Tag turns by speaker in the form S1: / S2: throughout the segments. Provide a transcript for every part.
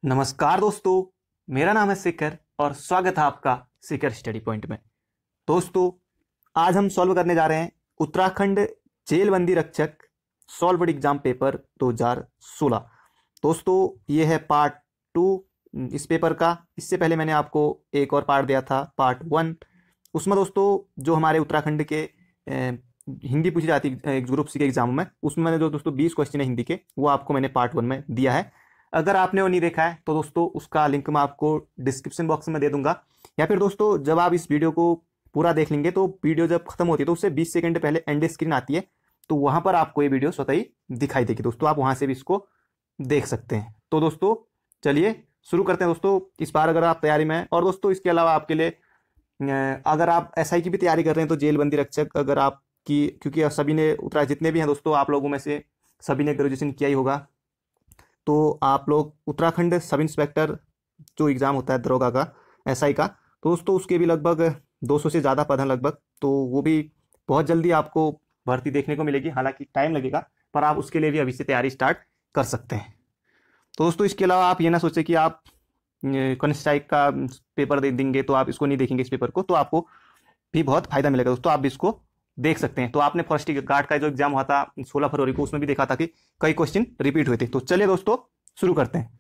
S1: नमस्कार दोस्तों, मेरा नाम है शिखर और स्वागत है आपका शिखर स्टडी पॉइंट में। दोस्तों, आज हम सॉल्व करने जा रहे हैं उत्तराखंड जेलबंदी रक्षक सॉल्व्ड एग्जाम पेपर 2016। दोस्तों, ये है पार्ट 2 इस पेपर का। इससे पहले मैंने आपको एक और पार्ट दिया था, पार्ट 1। उसमें दोस्तों जो हमारे उत्तराखंड के हिंदी पूछी जाती है ग्रुप सी के एग्जाम में, उसमें मैंने जो दोस्तों 20 क्वेश्चन है हिंदी के, वो आपको मैंने पार्ट 1 में दिया है। अगर आपने वो नहीं देखा है तो दोस्तों उसका लिंक मैं आपको डिस्क्रिप्शन बॉक्स में दे दूंगा, या फिर दोस्तों जब आप इस वीडियो को पूरा देख लेंगे तो वीडियो जब खत्म होती है तो उससे 20 सेकंड पहले एंड स्क्रीन आती है, तो वहां पर आपको ये वीडियो स्वतः ही दिखाई देगी। दोस्तों आप वहां से भी इसको देख सकते हैं। तो दोस्तों चलिए शुरू करते हैं। दोस्तों इस बार अगर आप तैयारी में हैं, और दोस्तों इसके अलावा आपके लिए अगर आप एसआई की भी तैयारी कर रहे हैं तो जेलबंदी रक्षक अगर आपकी, क्योंकि सभी ने जितने भी हैं दोस्तों, आप लोगों में से सभी ने ग्रेजुएशन किया ही होगा, तो आप लोग उत्तराखंड सब इंस्पेक्टर जो एग्ज़ाम होता है दरोगा का, एसआई का, तो दोस्तों उसके भी लगभग 200 से ज़्यादा पद हैं लगभग। तो वो भी बहुत जल्दी आपको भर्ती देखने को मिलेगी, हालांकि टाइम लगेगा, पर आप उसके लिए भी अभी से तैयारी स्टार्ट कर सकते हैं। तो दोस्तों इसके अलावा आप ये ना सोचें कि आप कॉन्स्ट्राइक का पेपर दे देंगे तो आप इसको नहीं देखेंगे, इस पेपर को, तो आपको भी बहुत फायदा मिलेगा दोस्तों, आप भी इसको देख सकते हैं। तो आपने फर्स्ट गार्ड का जो एग्जाम हुआ था 16 फरवरी को, उसमें भी देखा था कि कई क्वेश्चन रिपीट हुए थे। तो चलिए दोस्तों शुरू करते हैं।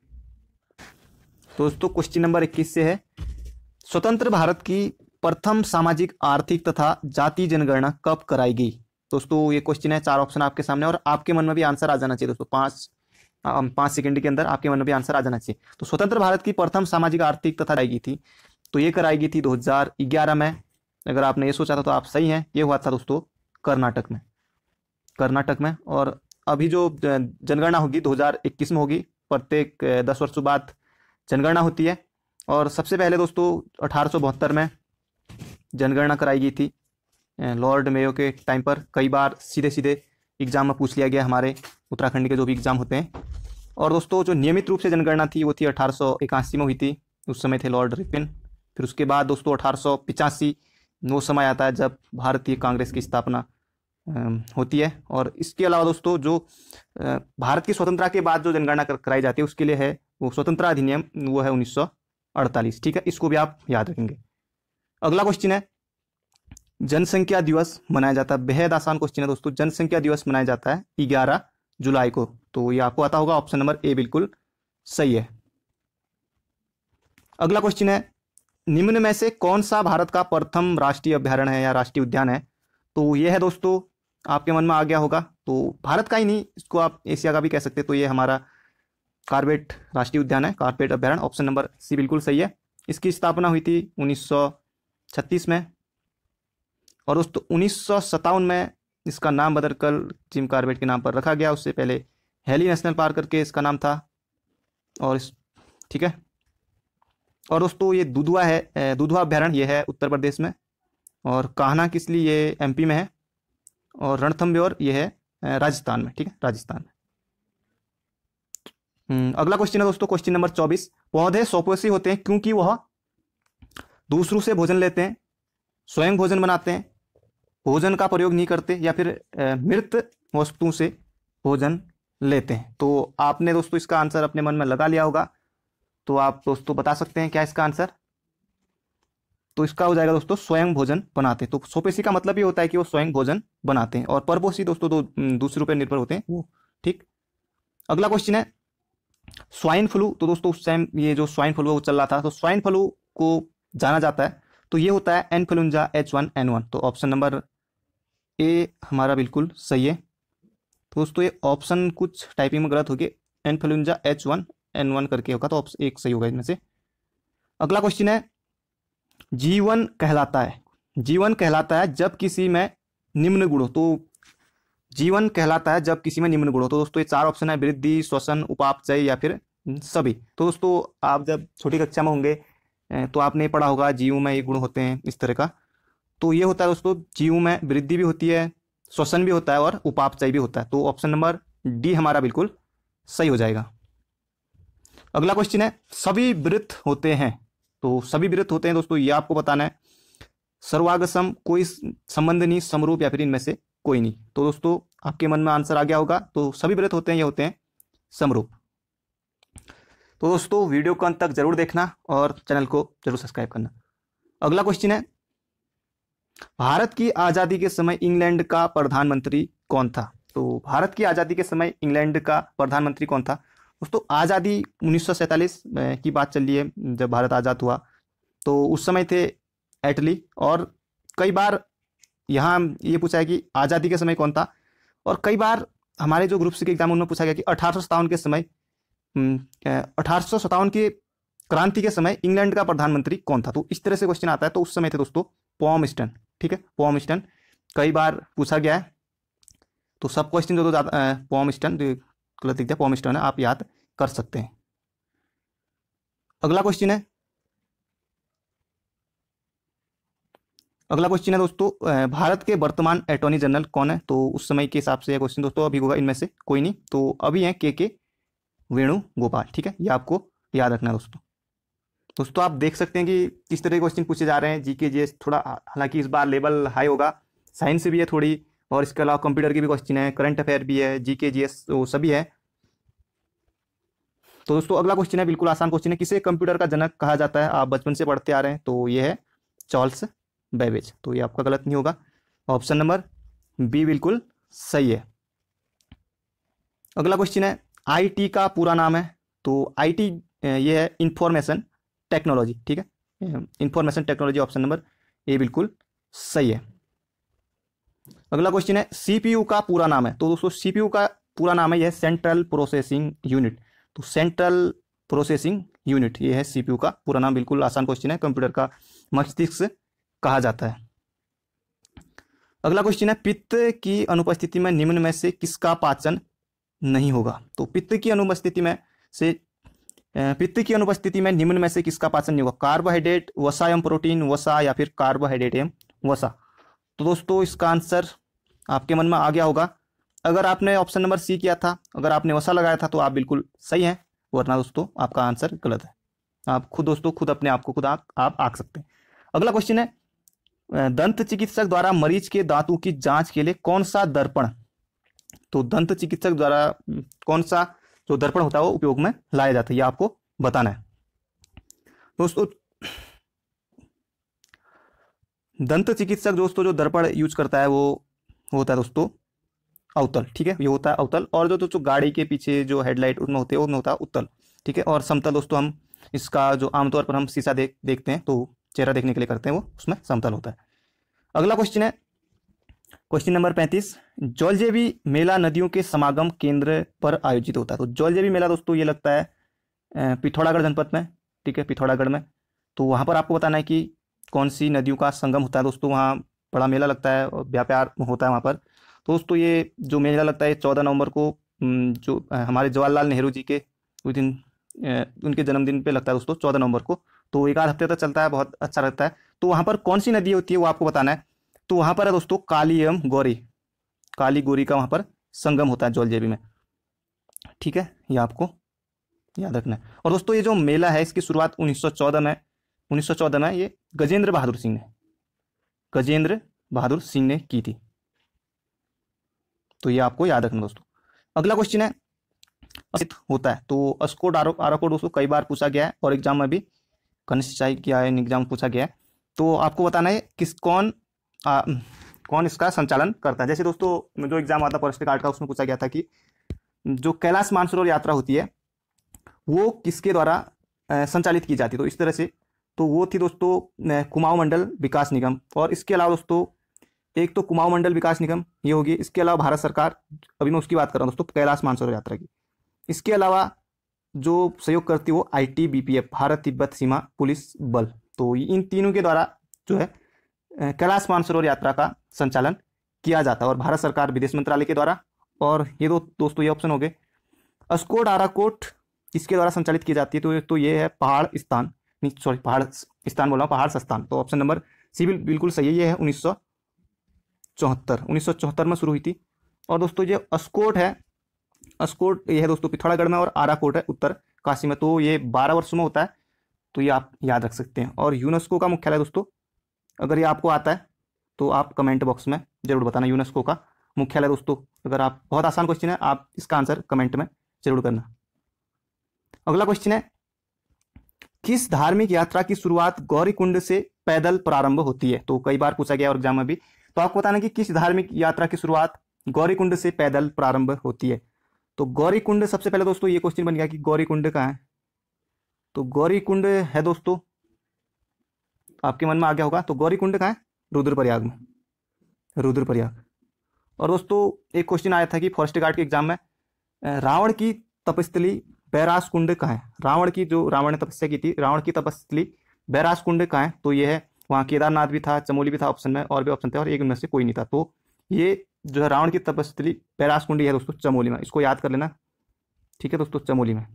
S1: दोस्तों क्वेश्चन नंबर 21 से है, स्वतंत्र भारत की प्रथम सामाजिक आर्थिक तथा जाति जनगणना कब कराई गई। दोस्तों ये क्वेश्चन है, 4 ऑप्शन आपके सामने, और आपके मन में भी आंसर आ जाना चाहिए दोस्तों। 5 सेकंड के अंदर आपके मन में भी आंसर आ जाना चाहिए। तो स्वतंत्र भारत की प्रथम सामाजिक आर्थिक तथा कराई गई थी, तो ये कराई गई थी 2011 में। अगर आपने ये सोचा था तो आप सही हैं। ये हुआ था दोस्तों कर्नाटक में। और अभी जो जनगणना होगी 2021 में होगी। प्रत्येक 10 वर्षों बाद जनगणना होती है। और सबसे पहले दोस्तों 1872 में जनगणना कराई गई थी लॉर्ड मेयो के टाइम पर। कई बार सीधे सीधे एग्जाम में पूछ लिया गया हमारे उत्तराखंड के जो भी एग्जाम होते हैं। और दोस्तों जो नियमित रूप से जनगणना थी वो थी 1881 में हुई थी, उस समय थे लॉर्ड रिपन। फिर उसके बाद दोस्तों 1885 वो समय आता है जब भारतीय कांग्रेस की स्थापना होती है। और इसके अलावा दोस्तों जो भारत की स्वतंत्रता के बाद जो जनगणना कराई जाती है उसके लिए है वो स्वतंत्रता अधिनियम, वो है 1948। ठीक है, इसको भी आप याद रखेंगे। अगला क्वेश्चन है, जनसंख्या दिवस मनाया जाता है, बेहद आसान क्वेश्चन है दोस्तों। जनसंख्या दिवस मनाया जाता है 11 जुलाई को, तो ये आपको आता होगा। ऑप्शन नंबर ए बिल्कुल सही है। अगला क्वेश्चन है, निम्न में से कौन सा भारत का प्रथम राष्ट्रीय अभ्यारण्य है या राष्ट्रीय उद्यान है। तो ये है दोस्तों, आपके मन में आ गया होगा, तो भारत का ही नहीं, इसको आप एशिया का भी कह सकते हैं। तो ये हमारा कार्बेट राष्ट्रीय उद्यान है, कार्बेट अभ्यारण्य। ऑप्शन नंबर सी बिल्कुल सही है। इसकी स्थापना हुई थी 1936 में, और दोस्तों 1957 में इसका नाम बदलकर जिम कार्बेट के नाम पर रखा गया। उससे पहले हेली नेशनल पार्क करके इसका नाम था। और ठीक है। और दोस्तों ये दुधवा है, दुधवा अभ्यारण्य, ये है उत्तर प्रदेश में। और कान्हा किसली ये एमपी में है। और रणथंभौर ये है राजस्थान में। ठीक है, राजस्थान में। अगला क्वेश्चन है दोस्तों, क्वेश्चन नंबर 24, पौधे स्वपोषी होते हैं क्योंकि वह दूसरों से भोजन लेते हैं, स्वयं भोजन बनाते हैं, भोजन का प्रयोग नहीं करते, या फिर मृत वस्तुओं से भोजन लेते हैं। तो आपने दोस्तों इसका आंसर अपने मन में लगा लिया होगा, तो आप दोस्तों बता सकते हैं क्या इसका आंसर। तो इसका हो जाएगा दोस्तों स्वयं भोजन बनाते हैं। तो स्वपोषी का मतलब ये होता है कि वो स्वयं भोजन बनाते हैं, और परपोषी दोस्तों तो दूसरों पर निर्भर होते हैं वो। ठीक। अगला क्वेश्चन है, स्वाइन फ्लू। तो दोस्तों उस टाइम ये जो स्वाइन फ्लू वो चल रहा था, तो स्वाइन फ्लू को जाना जाता है, तो ये होता है इन्फ्लुएंजा H1N1। तो ऑप्शन नंबर ए हमारा बिल्कुल सही है। तो दोस्तों ये ऑप्शन कुछ टाइपिंग में गलत होगी, इन्फ्लुएंजा H1N1 करके होगा, तो ऑप्शन एक सही होगा इनमें से। अगला क्वेश्चन है, जीवन कहलाता है जब किसी में निम्न गुण हो। तो जीवन कहलाता है जब किसी में निम्न गुण हो। तो दोस्तों ये 4 ऑप्शन है, वृद्धि, श्वसन, उपापचय या फिर सभी। तो दोस्तों आप जब छोटी कक्षा में होंगे तो आपने पढ़ा होगा जीव में ये गुण होते हैं इस तरह का। तो ये होता है दोस्तों, जीव में वृद्धि भी होती है, श्वसन भी होता है और उपापचय भी होता है। तो ऑप्शन नंबर डी हमारा बिल्कुल सही हो जाएगा। अगला क्वेश्चन है, सभी वृत्त होते हैं। तो सभी वृत्त होते हैं दोस्तों, ये आपको बताना है। सर्वागसम, कोई संबंध नहीं, समरूप या फिर इनमें से कोई नहीं। तो दोस्तों आपके मन में आंसर आ गया होगा। तो सभी वृत्त होते हैं, ये होते हैं समरूप। तो दोस्तों वीडियो को अंत तक जरूर देखना और चैनल को जरूर सब्सक्राइब करना। अगला क्वेश्चन है, भारत की आज़ादी के समय इंग्लैंड का प्रधानमंत्री कौन था? तो भारत की आज़ादी के समय इंग्लैंड का प्रधानमंत्री कौन था? दोस्तों आज़ादी 1947 की बात चल रही है, जब भारत आज़ाद हुआ तो उस समय थे एटली। और कई बार यहाँ ये पूछा है कि आज़ादी के समय कौन था, और कई बार हमारे जो ग्रुप सी के एग्जाम उनमें पूछा गया कि 1857 के समय 1857 की क्रांति के समय इंग्लैंड का प्रधानमंत्री कौन था। तो इस तरह से क्वेश्चन आता है। तो उस समय थे दोस्तों पॉमस्टन। ठीक है, पॉमस्टन कई बार पूछा गया है। तो सब क्वेश्चन जो पॉमस्टन, जो गलत दिखता है पॉमस्टन है, आप याद कर सकते हैं। अगला क्वेश्चन है, दोस्तों भारत के वर्तमान अटॉर्नी जनरल कौन है? तो उस समय के हिसाब से यह क्वेश्चन दोस्तों अभी होगा इनमें से कोई नहीं, तो अभी है के वेणुगोपाल। ठीक है, ये आपको याद रखना है दोस्तों आप देख सकते हैं कि किस तरह के क्वेश्चन पूछे जा रहे हैं। जीके जीएस थोड़ा, हालांकि इस बार लेवल हाई होगा, साइंस से भी है थोड़ी, और इसके अलावा कंप्यूटर की भी क्वेश्चन है, करंट अफेयर भी है, जीके जीएस वो सभी है। तो दोस्तों अगला क्वेश्चन है, बिल्कुल आसान क्वेश्चन है, किसे कंप्यूटर का जनक कहा जाता है? आप बचपन से पढ़ते आ रहे हैं, तो ये है चार्ल्स बेबेज। तो ये आपका गलत नहीं होगा, ऑप्शन नंबर बी बिल्कुल सही है। अगला क्वेश्चन है, आईटी का पूरा नाम है? तो आईटी ये है इंफॉर्मेशन टेक्नोलॉजी। ठीक है, information technology, option number A बिल्कुल सही है। अगला क्वेश्चन है, सीपीयू का पूरा नाम है? तो दोस्तों सीपीयू का पूरा नाम है, यह सेंट्रल प्रोसेसिंग यूनिट। तो सेंट्रल प्रोसेसिंग यूनिट ये है सीपीयू का पूरा नाम। बिल्कुल आसान क्वेश्चन है, कंप्यूटर का मस्तिष्क कहा जाता है। अगला क्वेश्चन है, पित्त की अनुपस्थिति में निम्न में से किसका पाचन नहीं होगा? तो पित्त की अनुपस्थिति में निम्न में से किसका पाचन नहीं होगा? कार्बोहाइड्रेट, वसा एवं प्रोटीन, वसा, या फिर कार्बोहाइड्रेट एवं वसा। तो दोस्तों इसका आंसर आपके मन में आ गया होगा। अगर आपने ऑप्शन नंबर सी किया था, अगर आपने वसा लगाया था, तो आप बिल्कुल सही हैं, वरना दोस्तों आपका आंसर गलत है। आप खुद दोस्तों खुद अपने आप को खुद आप आंक सकते हैं। अगला क्वेश्चन है, दंत चिकित्सक द्वारा मरीज के दांतों की जांच के लिए कौन सा दर्पण, तो दंत चिकित्सक द्वारा कौन सा जो दर्पण होता है वो उपयोग में लाया जाता है, ये आपको बताना है दोस्तों। दंत चिकित्सक दोस्तों जो दर्पण यूज करता है वो होता है दोस्तों अवतल। ठीक है, ये होता है अवतल, और जो गाड़ी के पीछे जो हेडलाइट उनमें होते हैं उनमें होता है उत्तल। ठीक है, और समतल दोस्तों हम इसका जो आमतौर पर हम शीशा देखते हैं तो चेहरा देखने के लिए करते हैं, वो उसमें समतल होता है। अगला क्वेश्चन है, क्वेश्चन नंबर 35, जौलजेबी मेला नदियों के समागम केंद्र पर आयोजित होता है? तो जौलजेबी मेला दोस्तों ये लगता है पिथौरागढ़ जनपद में। ठीक है, पिथौरागढ़ में। तो वहाँ पर आपको बताना है कि कौन सी नदियों का संगम होता है दोस्तों। वहाँ बड़ा मेला लगता है और व्यापार होता है वहाँ पर। तो दोस्तों ये जो मेला लगता है 14 नवंबर को, जो हमारे जवाहरलाल नेहरू जी के उस दिन उनके जन्मदिन पे लगता है दोस्तों 14 नवंबर को। तो एक आध हफ्ते तक चलता है, बहुत अच्छा लगता है। तो वहाँ पर कौन सी नदी होती है वो आपको बताना है। तो वहाँ पर है दोस्तों काली एवं गौरी, काली गौरी का वहाँ पर संगम होता है जौलजेबी में। ठीक है, ये आपको याद रखना है। और दोस्तों ये जो मेला है इसकी शुरुआत 1914 में ये गजेंद्र बहादुर सिंह ने की थी। तो ये आपको याद रखना दोस्तों। अगला क्वेश्चन है, होता है? तो अस्कोड आराकोड दोस्तों कई बार पूछा गया है और एग्जाम में भी कनिष्ठ सिंचाई किया है, एग्जाम पूछा गया है। तो आपको बताना है कौन इसका संचालन करता है। जैसे दोस्तों जो एग्जाम आता है फॉरेस्ट गार्ड का, उसमें पूछा गया था कि जो कैलाश मानसरोवर यात्रा होती है वो किसके द्वारा संचालित की जाती है? तो इस तरह से तो वो थी दोस्तों कुमाऊं मंडल विकास निगम। और इसके अलावा दोस्तों एक तो कुमाऊं मंडल विकास निगम ये होगी, इसके अलावा भारत सरकार, अभी मैं उसकी बात कर रहा हूँ दोस्तों कैलाश मानसरोवर यात्रा की। इसके अलावा जो सहयोग करती है वो ITBPF, भारत तिब्बत सीमा पुलिस बल। तो इन तीनों के द्वारा जो है कैलाश मानसरोवर यात्रा का संचालन किया जाता है, और भारत सरकार विदेश मंत्रालय के द्वारा। और ये दोस्तों ये ऑप्शन हो गए। अस्कोड आराकोट इसके द्वारा संचालित की जाती है, तो ये है पहाड़ स्थान बोल रहा हूँ, पहाड़ संस्थान। तो ऑप्शन नंबर सी बिल्कुल सही है, ये है 1974 में शुरू हुई थी। और दोस्तों ये अस्कोट है, अस्कोट ये है दोस्तों पिथौरागढ़ में, और आराकोट है उत्तर काशी में। तो ये 12 वर्षों में होता है, तो ये आप याद रख सकते हैं। और यूनेस्को का मुख्यालय दोस्तों, अगर ये आपको आता है तो आप कमेंट बॉक्स में जरूर बताना यूनेस्को का मुख्यालय दोस्तों। अगर आप, बहुत आसान क्वेश्चन है, आप इसका आंसर कमेंट में जरूर करना। अगला क्वेश्चन है, किस धार्मिक यात्रा की शुरुआत गौरीकुंड से पैदल प्रारंभ होती है? तो कई बार पूछा गया और एग्जाम में भी। तो आपको बताना कि किस धार्मिक यात्रा की शुरुआत गौरीकुंड से पैदल प्रारंभ होती है। तो गौरीकुंड, सबसे पहले दोस्तों ये क्वेश्चन बन गया कि गौरीकुंड कहाँ है। तो गौरीकुंड है दोस्तों, आपके मन में आ गया होगा, तो गौरीकुंड कहाँ है? रुद्रप्रयाग में, रुद्रप्रयाग। और दोस्तों एक क्वेश्चन आया था कि फॉरेस्ट गार्ड के एग्जाम में, रावण की तपस्थली बैरास कुंड कहाँ है? रावण ने तपस्या की थी, रावण की तपस्थली बैरास कुंड कहाँ है? तो ये है, वहाँ केदारनाथ भी था, चमोली भी था ऑप्शन में, और भी ऑप्शन थे, और एक उनमें से कोई नहीं था। तो ये जो है रावण की तपस्थली बैरास कुंड है दोस्तों चमोली में, इसको याद कर लेना। ठीक है दोस्तों, चमोली में।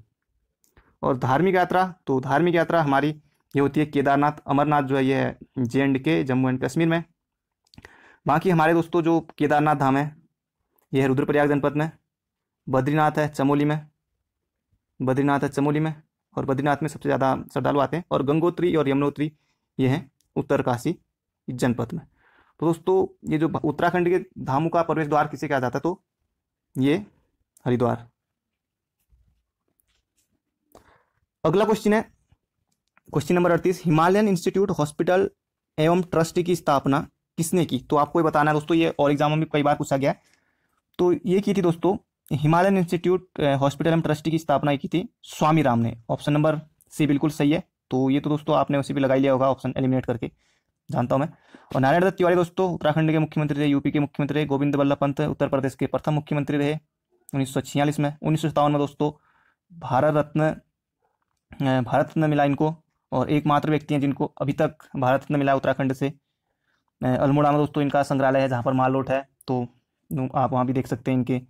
S1: और धार्मिक यात्रा, तो धार्मिक यात्रा हमारी ये होती है केदारनाथ, अमरनाथ जो है ये है J&K, जम्मू एंड कश्मीर में। बाकी हमारे दोस्तों जो केदारनाथ धाम है ये है रुद्रप्रयाग जनपद में, बद्रीनाथ है चमोली में, बद्रीनाथ है चमोली में, और बद्रीनाथ में सबसे ज़्यादा श्रद्धालु आते हैं। और गंगोत्री और यमुनोत्री ये हैं उत्तरकाशी जनपद में। तो दोस्तों ये जो उत्तराखंड के धामों का प्रवेश द्वार किसे कहा जाता है? तो ये हरिद्वार। अगला क्वेश्चन है question number 38, Himalayan institute hospital एवं ट्रस्ट की स्थापना किसने की? तो आपको ये बताना है दोस्तों, ये और एग्जाम में भी कई बार पूछा गया है। तो ये की थी दोस्तों, हिमालयन इंस्टीट्यूट हॉस्पिटल एवं ट्रस्ट की स्थापना की थी स्वामी राम ने। ऑप्शन नंबर सी बिल्कुल सही है। तो ये तो दोस्तों आपने उसी भी लगा लिया होगा, ऑप्शन एलिमिनेट करके, जानता हूं मैं। और नारायण दत्त तिवारी दोस्तों उत्तराखंड के मुख्यमंत्री रहे, यूपी के मुख्यमंत्री रहे। गोविंद बल्लभ पंत उत्तर प्रदेश के प्रथम मुख्यमंत्री रहे 1946 में। 1957 में दोस्तों भारत रत्न मिला इनको, और एकमात्र व्यक्ति हैं जिनको अभी तक भारत रत्न मिला उत्तराखंड से। अल्मोड़ा में दोस्तों इनका संग्रहालय है जहाँ पर माल रोड है, तो आप वहाँ भी देख सकते हैं इनके।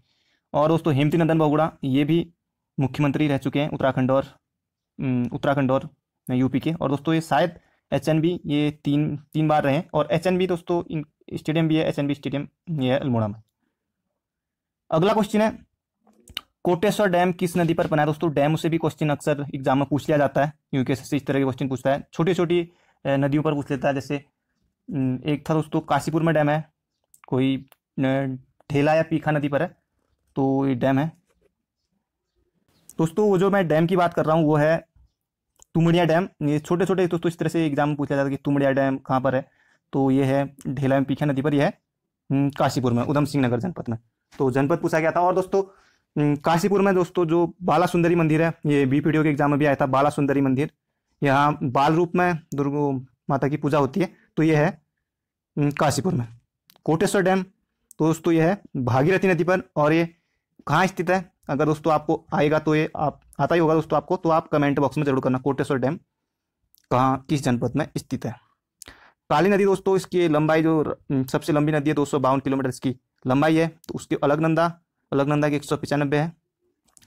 S1: और दोस्तों हेमती नंदन बहुगुणा ये भी मुख्यमंत्री रह चुके हैं उत्तराखंड और यूपी के। और दोस्तों ये शायद HNB ये तीन बार रहे हैं। और HNB दोस्तों इन स्टेडियम भी है, HNB स्टेडियम ये है अल्मोड़ा में। अगला क्वेश्चन है कोटेश्वर डैम किस नदी पर बना है? दोस्तों डैम से भी क्वेश्चन अक्सर एग्जाम में पूछ लिया जाता है, यूपीएससी इस तरह के क्वेश्चन पूछता है, छोटी छोटी नदियों पर पूछ लेता है। जैसे एक था दोस्तों काशीपुर में डैम है, कोई ढेला या पीखा नदी पर है, तो ये डैम है दोस्तों। वो जो मैं डैम की बात कर रहा हूँ वो है तुमड़िया डैम। ये छोटे छोटे दोस्तों इस तरह से एग्जाम में पूछा जाता है कि तुमड़िया डैम कहाँ पर है, तो ये है ढेला में पीखा नदी पर, यह है काशीपुर में, उधम सिंह नगर जनपद में। तो जनपद पूछा गया था। और दोस्तों काशीपुर में दोस्तों जो बाला सुंदरी मंदिर है, ये BPDO के एग्जाम में भी आया था, बाला सुंदरी मंदिर। यहाँ बाल रूप में दुर्गा माता की पूजा होती है, तो ये है काशीपुर में। कोटेश्वर डैम तो दोस्तों ये है भागीरथी नदी पर, और ये कहाँ स्थित है? अगर दोस्तों आपको आएगा तो ये आप आता ही होगा दोस्तों आपको, तो आप कमेंट बॉक्स में जरूर करना कोटेश्वर डैम कहाँ किस जनपद में स्थित है। काली नदी दोस्तों इसकी लंबाई जो सबसे लंबी नदी है 252 किलोमीटर इसकी लंबाई है। तो उसके अलकनंदा की 195 है।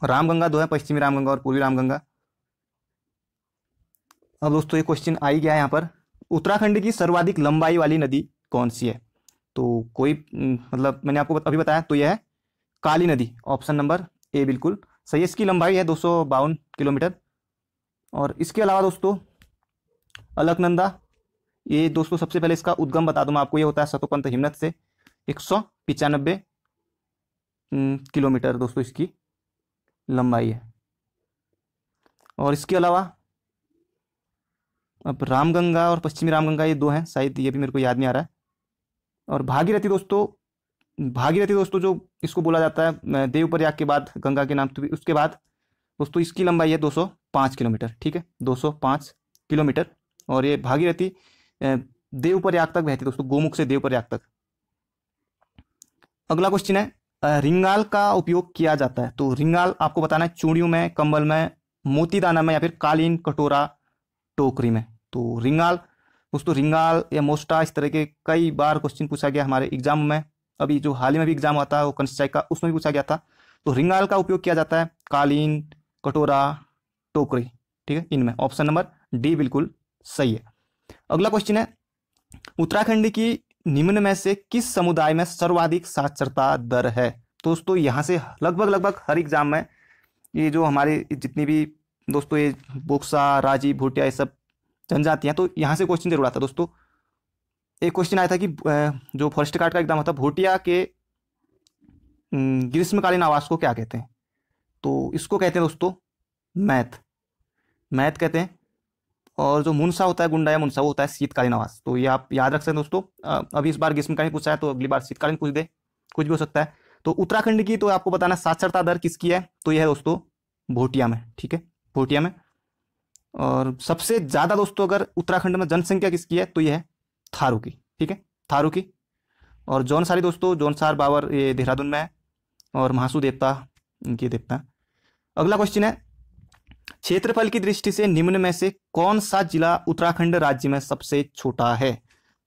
S1: रामगंगा दो है, पश्चिमी रामगंगा और पूर्वी रामगंगा। अब दोस्तों ये क्वेश्चन आ ही गया है यहाँ पर, उत्तराखंड की सर्वाधिक लंबाई वाली नदी कौन सी है? तो कोई मतलब मैंने आपको अभी बताया, तो यह है काली नदी, ऑप्शन नंबर ए बिल्कुल सही है। इसकी लंबाई है 252 किलोमीटर। और इसके अलावा दोस्तों अलकनंदा, ये दोस्तों सबसे पहले इसका उद्गम बता दूं मैं आपको, ये होता है सतोपंथ हिमनद से, 195 किलोमीटर दोस्तों इसकी लंबाई है। और इसके अलावा अब रामगंगा और पश्चिमी रामगंगा ये दो हैं, शायद ये भी मेरे को याद नहीं आ रहा है। और भागीरथी दोस्तों जो इसको बोला जाता है देवप्रयाग के बाद गंगा के नाम, तो उसके बाद दोस्तों इसकी लंबाई है 205 किलोमीटर। ठीक है, 205 किलोमीटर। और ये भागीरथी देवप्रयाग तक बहती है दोस्तों, गोमुख से देवप्रयाग तक। अगला क्वेश्चन है रिंगाल का उपयोग किया जाता है। तो रिंगाल आपको बताना है चूड़ियों में, कंबल में, मोतीदाना में, या फिर कालीन, कटोरा, टोकरी में। तो रिंगाल दोस्तों, रिंगाल या मोस्टा, इस तरह के कई बार क्वेश्चन पूछा गया हमारे एग्जाम में। अभी जो हाल ही में भी एग्जाम आता है वो कंस्ट्रक्ट का, उसमें भी पूछा गया था। तो रिंगाल का उपयोग किया जाता है कालीन, कटोरा, टोकरी। ठीक है, इनमें ऑप्शन नंबर डी बिल्कुल सही है। अगला क्वेश्चन है उत्तराखंड की निम्न में से किस समुदाय में सर्वाधिक साक्षरता दर है? दोस्तों यहाँ से लगभग हर एग्जाम में ये जो हमारे जितनी भी दोस्तों ये बोक्सा, राजी, भूटिया, ये सब जनजातियां, तो यहाँ से क्वेश्चन जरूर आता है दोस्तों। एक क्वेश्चन आया था कि जो फॉरेस्ट गार्ड का एग्जाम होता है, भूटिया के ग्रीष्मकालीन आवास को क्या कहते हैं? तो इसको कहते हैं दोस्तों मैथ कहते हैं। और जो मुनसा होता है, गुंडा या मुनसा, वो होता है शीतकालीन आवास। तो ये आप याद रख सकते हैं दोस्तों। अभी इस बार ग्रीष्मकालीन पूछा है तो अगली बार शीतकालीन पूछ दे, कुछ भी हो सकता है। तो उत्तराखंड की तो आपको बताना साक्षरता दर किसकी है, तो यह है दोस्तों भोटिया में, ठीक है, भोटिया में। और सबसे ज्यादा दोस्तों अगर उत्तराखंड में जनसंख्या किसकी है, तो यह है थारू की, ठीक है, थारू की। और जौनसारी दोस्तों, जौनसार बाबर ये देहरादून में है, और महासू देवता इनके देवता है। अगला क्वेश्चन है, क्षेत्रफल की दृष्टि से निम्न में से कौन सा जिला उत्तराखंड राज्य में सबसे छोटा है।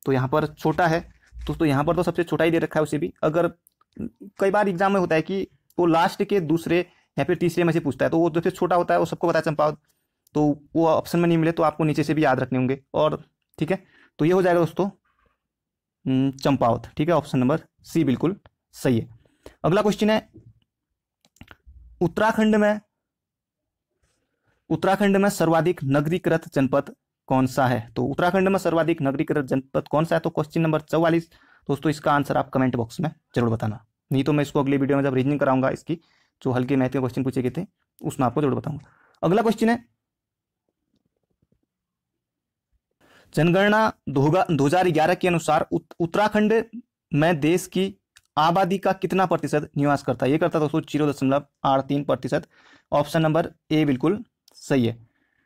S1: तो यहाँ पर छोटा है दोस्तों, यहाँ पर तो सबसे छोटा ही दे रखा है उसे भी। अगर कई बार एग्जाम में होता है कि वो लास्ट के दूसरे या फिर तीसरे में से पूछता है, तो वो सबसे छोटा होता है, वो सबको पता है चंपावत, तो वो ऑप्शन में नहीं मिले तो आपको नीचे से भी याद रखने होंगे। और ठीक है, तो ये हो जाएगा दोस्तों चंपावत, ठीक है, ऑप्शन नंबर सी बिल्कुल सही है। अगला क्वेश्चन है, उत्तराखंड में सर्वाधिक नगरीकृत जनपद कौन सा है। तो उत्तराखंड में सर्वाधिक नगरीकृत जनपद कौन सा है, तो क्वेश्चन नंबर 44 दोस्तों, इसका आंसर आप कमेंट बॉक्स में जरूर बताना। नहीं तो मैं इसको अगली वीडियो में जब रीजनिंग कराऊंगा इसकी, जो हल्के मैथ के क्वेश्चन पूछे गए थे, उसमें आपको जरूर बताऊंगा। अगला क्वेश्चन है, जनगणना 2011 के अनुसार उत्तराखंड में देश की आबादी का कितना प्रतिशत निवास करता है। ये करता है दोस्तों 0.83%। ऑप्शन नंबर ए बिल्कुल सही है।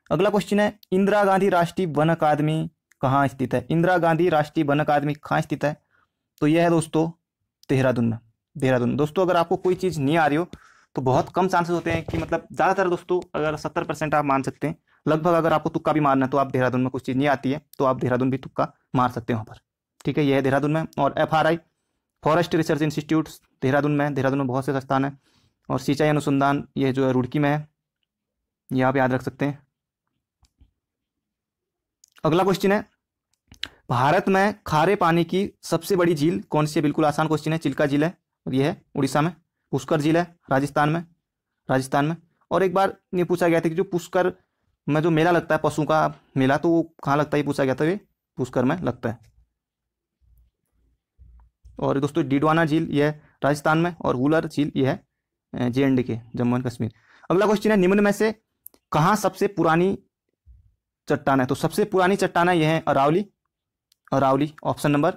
S1: अगला क्वेश्चन है, इंदिरा गांधी राष्ट्रीय वन अकादमी कहाँ स्थित है। इंदिरा गांधी राष्ट्रीय वन अकादमी कहाँ स्थित है, तो यह है दोस्तों देहरादून में, देहरादून। दोस्तों अगर आपको कोई चीज़ नहीं आ रही हो तो बहुत कम चांसेस होते हैं कि, मतलब ज़्यादातर दोस्तों अगर 70% आप मान सकते हैं लगभग, अगर आपको तुक्का भी मारना है तो आप देहरादून में कुछ चीज़ नहीं आती है तो आप देहरादून भी तुक्का मार सकते हैं वहाँ पर, ठीक है, यह है देहरादून में। और FRI forest research institute Dehradun में, देहरादून में बहुत से संस्थान हैं। और सिंचाई अनुसंधान ये जो है रुड़की में है, ये आप याद रख सकते हैं। अगला क्वेश्चन है, भारत में खारे पानी की सबसे बड़ी झील कौन सी है। बिल्कुल आसान क्वेश्चन है, चिल्का झील है, और ये है उड़ीसा में। पुष्कर झील है राजस्थान में। और एक बार ये पूछा गया था कि जो पुष्कर में जो मेला लगता है पशु का मेला, तो वो कहाँ लगता है, ये पूछा गया था, ये पुष्कर में लगता है। और दोस्तों डिडवाना झील ये है राजस्थान में, और वुलर झील ये है JNDK जम्मू एंड कश्मीर। अगला क्वेश्चन है, निम्न में से कहाँ सबसे पुरानी चट्टान है। तो सबसे पुरानी चट्टान है यह है अरावली। ऑप्शन नंबर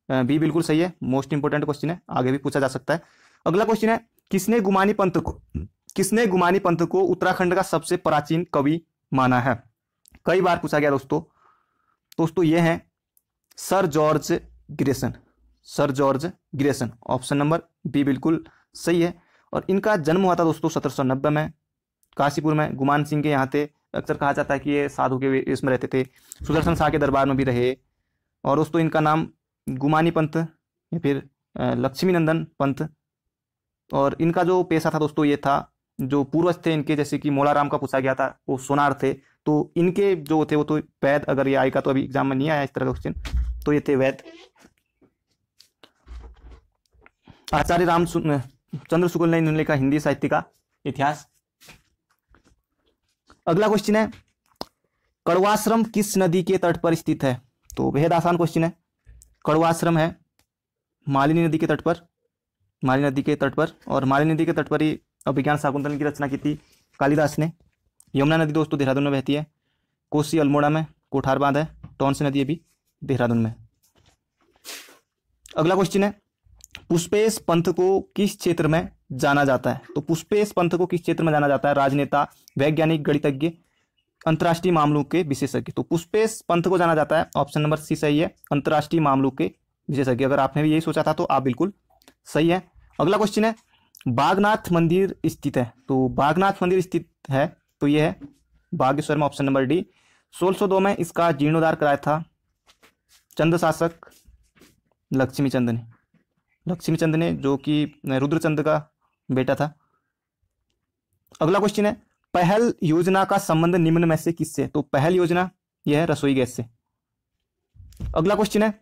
S1: बी बिल्कुल सही है। मोस्ट इंपोर्टेंट क्वेश्चन है, आगे भी पूछा जा सकता है। अगला क्वेश्चन है, किसने गुमानी पंथ को उत्तराखंड का सबसे प्राचीन कवि माना है। कई बार पूछा गया दोस्तों ये है sir George Grayson. Option number B बिल्कुल सही है। और इनका जन्म हुआ था दोस्तों 1790 में काशीपुर में। गुमान सिंह के यहाँ थे। अक्सर कहा जाता है कि ये साधु के इसमें रहते थे। सुदर्शन शाह के दरबार में भी रहे। और दोस्तों इनका नाम गुमानी पंथ या फिर लक्ष्मी नंदन पंथ। और इनका जो पेशा था दोस्तों ये था, जो पूर्वज थे इनके, जैसे कि मोलाराम का पूछा गया था, वो सोनार थे। तो इनके जो थे वो तो वैद, अगर ये आएगा तो अभी एग्जाम में नहीं आया इस तरह का क्वेश्चन, तो ये थे वैद। आचार्य रामचंद्र शुक्ल ने इन्होंने लिखा हिंदी साहित्य का इतिहास। अगला क्वेश्चन है, कड़वाश्रम किस नदी के तट पर स्थित है। तो बेहद आसान क्वेश्चन है। कड़वाश्रम है मालिनी नदी के तट पर। और मालिनी नदी के तट पर ही अभिज्ञान शाकुंतल की रचना की थी कालिदास ने। यमुना नदी दोस्तों देहरादून में बहती है। कोसी अल्मोड़ा में कोठार बांध है। टॉन्स नदी भी देहरादून में। अगला क्वेश्चन है, पुष्पेश पंथ को किस क्षेत्र में जाना जाता है। तो पुष्पेश पंथ को किस क्षेत्र में जाना जाता है। राजनेता, वैज्ञानिक, गणितज्ञ, अंतर्राष्ट्रीय मामलों के विशेषज्ञ। तो पुष्पेश पंथ को जाना जाता है, ऑप्शन नंबर सी सही है, अंतर्राष्ट्रीय मामलों के विशेषज्ञ। अगर आपने भी यही सोचा था तो आप बिल्कुल सही है। अगला क्वेश्चन है, बागनाथ मंदिर स्थित है। तो बागनाथ मंदिर स्थित है तो यह है बागेश्वर में, ऑप्शन नंबर डी। 1602 में इसका जीर्णोद्धार कराया था चंद शासक लक्ष्मीचंद ने, जो कि रुद्रचंद का बेटा था। अगला क्वेश्चन है, पहल योजना का संबंध निम्न में से किससे। तो पहल योजना यह है रसोई गैस से। अगला क्वेश्चन है,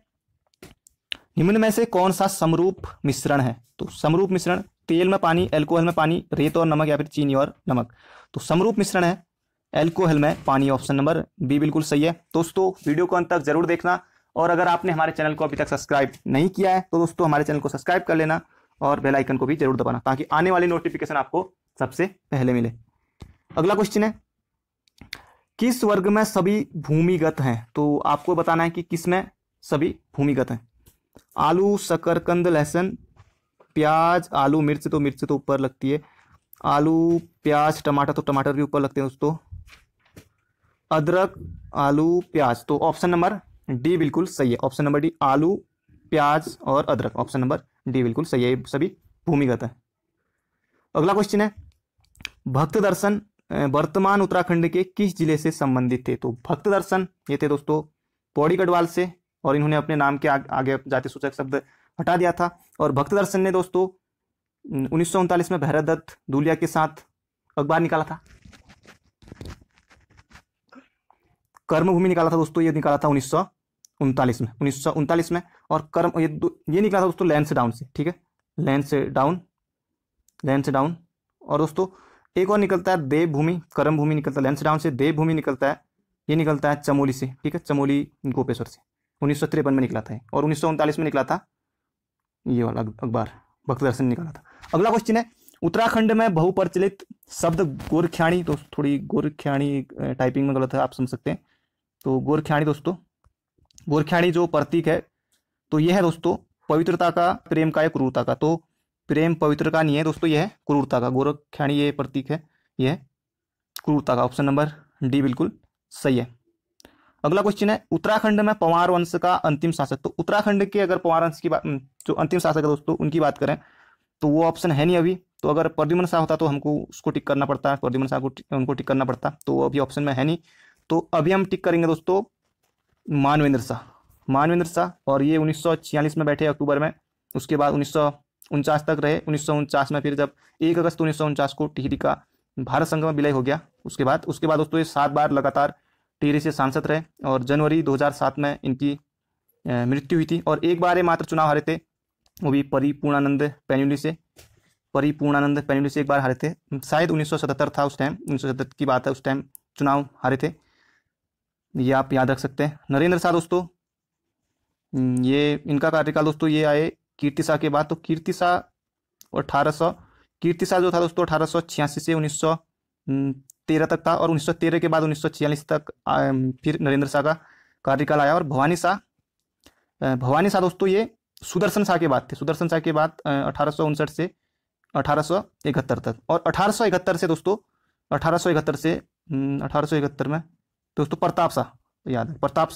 S1: निम्न में से कौन सा समरूप मिश्रण है। तो समरूप मिश्रण, तेल में पानी, एल्कोहल में पानी, रेत और नमक, या फिर चीनी और नमक। तो समरूप मिश्रण है एल्कोहल में पानी। ऑप्शन नंबर बी बिल्कुल सही है। दोस्तों वीडियो को अंत तक जरूर देखना, और अगर आपने हमारे चैनल को अभी तक सब्सक्राइब नहीं किया है तो दोस्तों हमारे चैनल को सब्सक्राइब कर लेना, और बेल आइकन को भी जरूर दबाना, ताकि आने वाली नोटिफिकेशन आपको सबसे पहले मिले। अगला क्वेश्चन है, किस वर्ग में सभी भूमिगत हैं? तो आपको बताना है कि किस में सभी भूमिगत हैं। आलू, शकरकंद, लहसुन, प्याज, आलू, मिर्च तो ऊपर लगती है। आलू, प्याज, टमाटर तो टमाटर भी ऊपर लगते हैं दोस्तों। अदरक, आलू, प्याज, तो ऑप्शन नंबर डी बिल्कुल सही है। ऑप्शन नंबर डी, आलू, प्याज और अदरक, ऑप्शन नंबर डी बिल्कुल सही है, ये सभी भूमिगत है। अगला क्वेश्चन है, भक्त दर्शन वर्तमान उत्तराखंड के किस जिले से संबंधित थे? तो भक्त दर्शन ये थे दोस्तों पौड़ी गढ़वाल से, और इन्होंने अपने नाम के आगे जाति सूचक शब्द हटा दिया था। और भक्त दर्शन ने दोस्तों 1939 में भैरव दत्त धूलिया के साथ अखबार निकाला था। कर्मभूमि निकाला था दोस्तों, ये निकाला था 1939 में। और कर्म ये निकला था दोस्तों लैंसडाउन से, ठीक है, लैंसडाउन। और दोस्तों एक और निकलता है देवभूमि, कर्मभूमि निकलता है लैंसडाउन से, देवभूमि निकलता है, ये निकलता है चमोली से, ठीक है, चमोली गोपेश्वर से। 1953 में निकला था, और 1939 में निकला था ये वाला अखबार, भक्त दर्शन निकाला था। अगला क्वेश्चन है, उत्तराखंड में बहुप्रचलित शब्द गोरख्याणी, तो थोड़ी गोरख्याणी टाइपिंग में गलत है, आप समझ सकते हैं। तो गोरख्याणी दोस्तों, गोरख्याणी जो प्रतीक है तो यह है दोस्तों पवित्रता का, प्रेम का या क्रूरता का। तो प्रेम पवित्र का नहीं है दोस्तों, यह है क्रूरता का। गोरख्याणी ये प्रतीक है, यह क्रूरता का। ऑप्शन नंबर डी बिल्कुल सही है। अगला क्वेश्चन है, उत्तराखंड में पंवार वंश का अंतिम शासक। तो उत्तराखंड के अगर पंवार वंश की बात, जो अंतिम शासक है दोस्तों उनकी बात करें तो वो ऑप्शन है नहीं अभी। तो अगर प्रद्युम्न शाह होता तो हमको उसको टिक करना पड़ता है, प्रद्युम्न शाह को उनको टिक करना पड़ता, तो वो अभी ऑप्शन में है नहीं। तो अभी हम टिक करेंगे दोस्तों मानवेंद्र शाह, और ये 1946 में बैठे अक्टूबर में। उसके बाद 1949 तक रहे। 1949 में फिर जब 1 अगस्त 1949 को टिहरी का भारत संघ में विलय हो गया, उसके बाद दोस्तों ये 7 बार लगातार टिहरी से सांसद रहे, और जनवरी 2007 में इनकी मृत्यु हुई थी। और एक बार ये मात्र चुनाव हारे थे, वो भी परिपूर्णानंद पैन्युली से एक बार हारे थे, शायद 1977 था उस टाइम, 1977 की बात है, उस टाइम चुनाव हारे थे, ये आप याद रख सकते हैं। नरेंद्र शाह दोस्तों, ये इनका कार्यकाल दोस्तों ये आए कीर्ति शाह के बाद। तो कीर्ति शाह जो था दोस्तों 1886 से 1913 तक था, और 1913 के बाद 1946 तक फिर नरेंद्र शाह का कार्यकाल आया। और भवानी शाह दोस्तों ये सुदर्शन शाह के बाद थे, 1859 से 1871 तक। और 1871 में दोस्तों प्रताप शाह, याद है प्रताप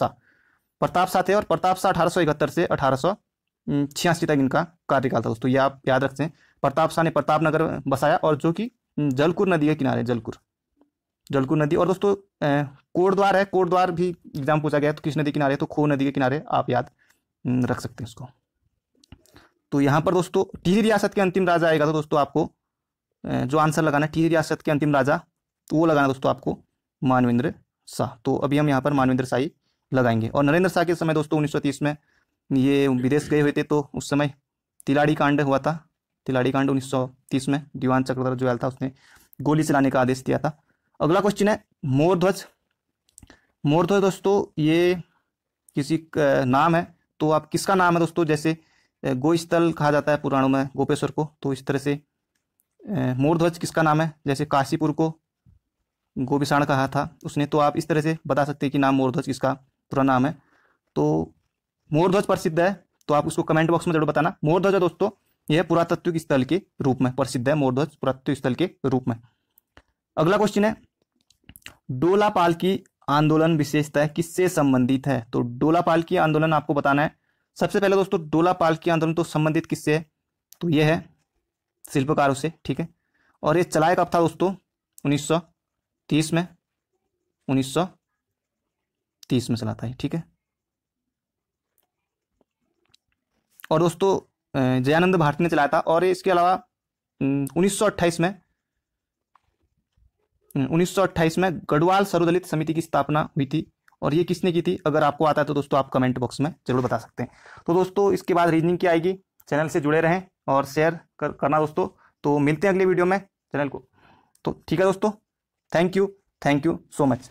S1: शाह थे, और प्रताप शाह 1871 से 1886 तक इनका कार्यकाल था दोस्तों, ये आप याद रखते हैं। प्रताप शाह ने प्रताप नगर बसाया, और जो कि जलकुर नदी के किनारे, जलकुर नदी। और दोस्तों कोटद्वार है, कोटद्वार भी एग्जाम पूछा गया, तो किस नदी किनारे, तो खो नदी के किनारे, आप याद रख सकते हैं इसको। तो यहाँ पर दोस्तों टिहरी रियासत के अंतिम राजा आएगा, तो दोस्तों आपको जो आंसर लगाना है टिहरी रियासत के अंतिम राजा, तो वो लगाना दोस्तों आपको मानवेंद्र शाह। तो अभी हम यहाँ पर मानवेंद्र शाह ही लगाएंगे। और नरेंद्र शाह के समय दोस्तों 1930 में ये विदेश गए हुए थे, तो उस समय तिलाड़ी कांड हुआ था, 1930 में दीवान चक्रधर जुयाल था, उसने गोली चलाने का आदेश दिया था। अगला क्वेश्चन है, मोरध्वज दोस्तों ये किसी का नाम है, तो आप किसका नाम है दोस्तों? जैसे गोस्थल कहा जाता है पुराणों में गोपेश्वर को, तो इस तरह से मोरध्वज किसका नाम है? जैसे काशीपुर को गोविषाण कहा था उसने, तो आप इस तरह से बता सकते हैं कि नाम मोरध्वज किसका पूरा नाम है। तो मोरध्वज प्रसिद्ध है, तो आप उसको कमेंट बॉक्स में जरूर बताना। मोरध्वज दोस्तों यह पुरातत्व स्थल के रूप में प्रसिद्ध है, मोरध्वज पुरातत्व स्थल के रूप में। अगला क्वेश्चन है, डोला पालकी आंदोलन विशेषतः किससे संबंधित है? तो डोला पालकी आंदोलन आपको बताना है। सबसे पहले दोस्तों डोला पालकी आंदोलन तो संबंधित किससे है? तो यह है शिल्पकारों से, ठीक है। और ये चलाया कब था दोस्तों? 1930 में, 1930 में चला था, ठीक है। और दोस्तों जयानंद भारती ने चलाया था। और इसके अलावा 1928 में गढ़वाल सर्वदलित समिति की स्थापना हुई थी। और ये किसने की थी? अगर आपको आता है तो दोस्तों आप कमेंट बॉक्स में जरूर बता सकते हैं। तो दोस्तों इसके बाद रीजनिंग की आएगी। चैनल से जुड़े रहें और शेयर करना दोस्तों। तो मिलते हैं अगले वीडियो में चैनल को। तो ठीक है दोस्तों, थैंक यू सो मच।